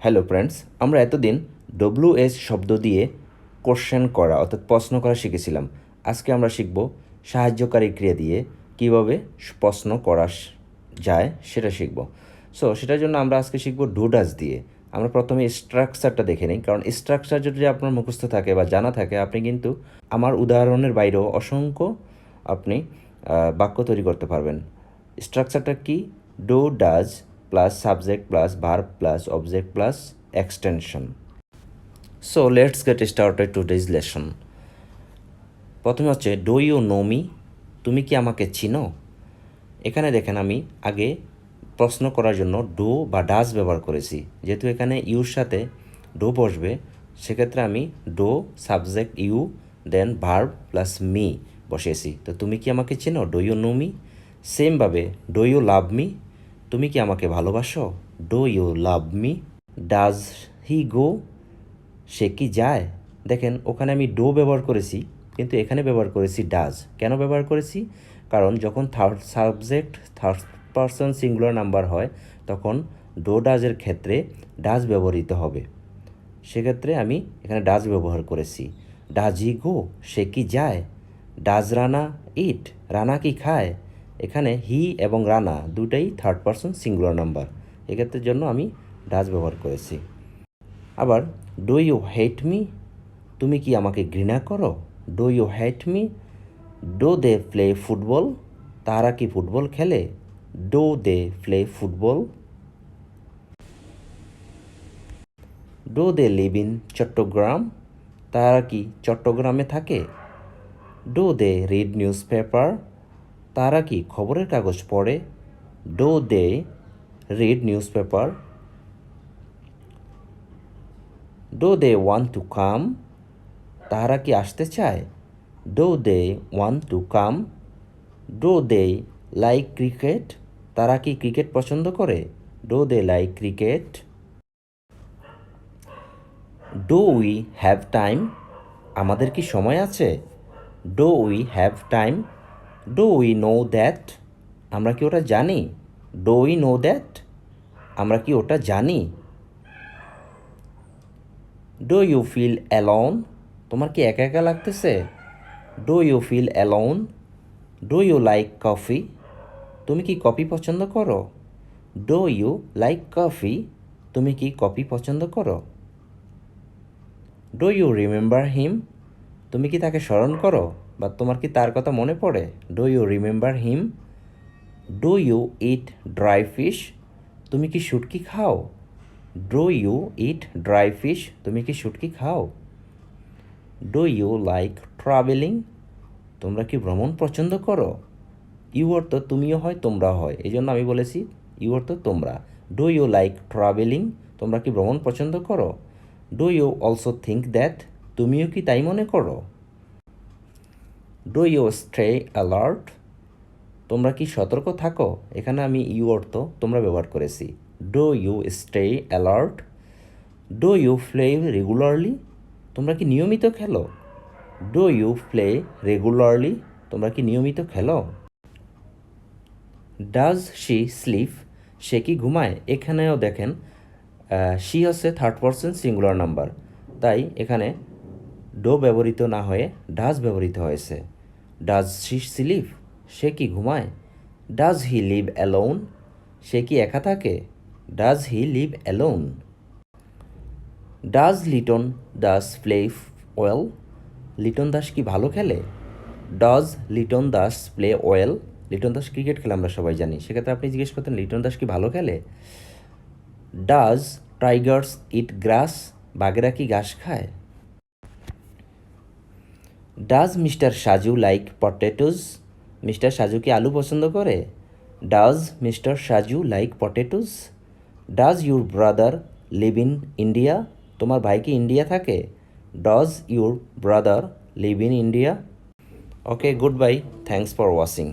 Hello friends, আমরা এতদিন W S শব্দ দিয়ে কোশ্চেন করা অর্থাৎ প্রশ্ন করা শিখেছিলাম। আজকে আমরা শিখব সাহায্যকারী ক্রিয়া দিয়ে কিভাবে প্রশ্ন করা যায় সেটা শিখব। সো সেটার জন্য আমরা আজকে শিখব ডু ডাজ দিয়ে। আমরা প্রথমে স্ট্রাকচারটা দেখে নিই, কারণ স্ট্রাকচার যদি আপনার মুখস্থ থাকে বা জানা থাকে, আপনি কিন্তু আমার উদাহরণের বাইরেও অসংখ্য আপনি বাক্য তৈরি করতে পারবেন। স্ট্রাকচারটা কি? Do does plus subject plus verb plus object plus extension. So let's get started today's lesson. প্রথমে হচ্ছে ডু ইউ নো মি, তুমি কি আমাকে চিনো? এখানে দেখেন আমি আগে প্রশ্ন করার জন্য ডু বা ডাজ ব্যবহার করেছি। যেহেতু এখানে ইউর সাথে ডু বসবে, সেক্ষেত্রে আমি do subject you then verb plus me বসিয়েছি। তো তুমি কি আমাকে চিনো? Do you know me. সেমভাবে ডু ইউ লাভ মি, তুমি কি আমাকে ভালোবাসো? Do you love me. Does he go, সে কি যায়? দেখেন ওখানে আমি ডো ব্যবহার করেছি, কিন্তু এখানে ব্যবহার করেছি ডাজ। কেন ব্যবহার করেছি? কারণ যখন third subject third person singular number হয়, তখন ডো ডাজের ক্ষেত্রে ডাজ ব্যবহৃত হবে। সেক্ষেত্রে আমি এখানে ডাজ ব্যবহার করেছি। ডাজ হি গো, সে কি যায়? ডাজ রানা ইট, রানা কি খায়? এখানে হি এবং রানা দুটাই থার্ড পারসন সিঙ্গুলার নাম্বার, এক্ষেত্রের জন্য আমি ডাজ ব্যবহার করেছি। আবার ডু ইউ হেট মি, তুমি কি আমাকে ঘৃণা করো? Do you hate me. Do they play football, তারা কি ফুটবল খেলে? Do they play football. Do they live in Chittagong, তারা কি চট্টগ্রামে থাকে? Do they read newspaper, তারা কি খবরের কাগজ পড়ে? Do they read newspaper. Do they want to come, তারা কি আসতে চায়? Do they want to come. Do they like cricket, তারা কি ক্রিকেট পছন্দ করে? Do they like cricket. Do we have time, আমাদের কি সময় আছে? Do we have time. Do we know that, আমরা কি ওটা জানি? ডু উই নো দ্যাট, আমরা কি ওটা জানি? ডু ইউ ফিল অ্যালোন, তোমার কি একা একা লাগতেছে? Do you feel alone. Do you like coffee, তুমি কি কফি পছন্দ করো? ডু ইউ লাইক কফি, তুমি কি কফি পছন্দ করো? ডু ইউ রিমেম্বার হিম, তুমি কি তাকে স্মরণ করো বা তোমার কি তার কথা মনে পড়ে? Do you remember him. Do you eat dry fish, তুমি কি শুটকি খাও? Do you eat dry fish, তুমি কি শুটকি খাও? ডু ইউ লাইক ট্রাভেলিং, তোমরা কি ভ্রমণ পছন্দ করো? ইউ অর্থ তুমিও হয় তোমরা হয়, এই জন্য আমি বলেছি ইউ অর্থ তোমরা। ডু ইউ লাইক ট্রাভেলিং, তোমরা কি ভ্রমণ পছন্দ করো? Do you also think that, তুমিও কি তাই মনে করো? ডু ইউ স্টে অ্যালার্ট, তোমরা কি সতর্ক থাকো? এখানে আমি ইউ অর্থ তোমরা ব্যবহার করেছি। Do you stay alert. Do you play regularly, তোমরা কি নিয়মিত খেলো? ডু ইউ প্লে রেগুলারলি, তোমরা কি নিয়মিত খেলো? ডাজ শি স্লিপ, সে কি ঘুমায়? এখানেও দেখেন শি হচ্ছে থার্ড পারসন সিঙ্গুলার নাম্বার, তাই এখানে ডো ব্যবহৃত না হয়ে ডাজ ব্যবহৃত হয়েছে। ডাজ শি স্লিপ, সে কি ঘুমায়? ডাজ হি লিভ অ্যালোন, সে কি একা থাকে? Does he live alone. Does Liton Das play well, Liton Das কি ভালো খেলে? Does Liton Das play well, Liton Das cricket খেলে আমরা সবাই জানি, সেক্ষেত্রে আপনি জিজ্ঞেস করতেন লিটন দাস কি ভালো খেলে? ডাজ টাইগার্স ইট গ্রাস, বাঘেরা কি ঘাস খায়? Does mister Saju like potatoes, mister Saju কি আলু পছন্দ করে? Does mister Saju like potatoes. Does your brother live in India, তোমার ভাই কি ইন্ডিয়া থাকে? Does your brother live in India. Okay, good bye, thanks for watching.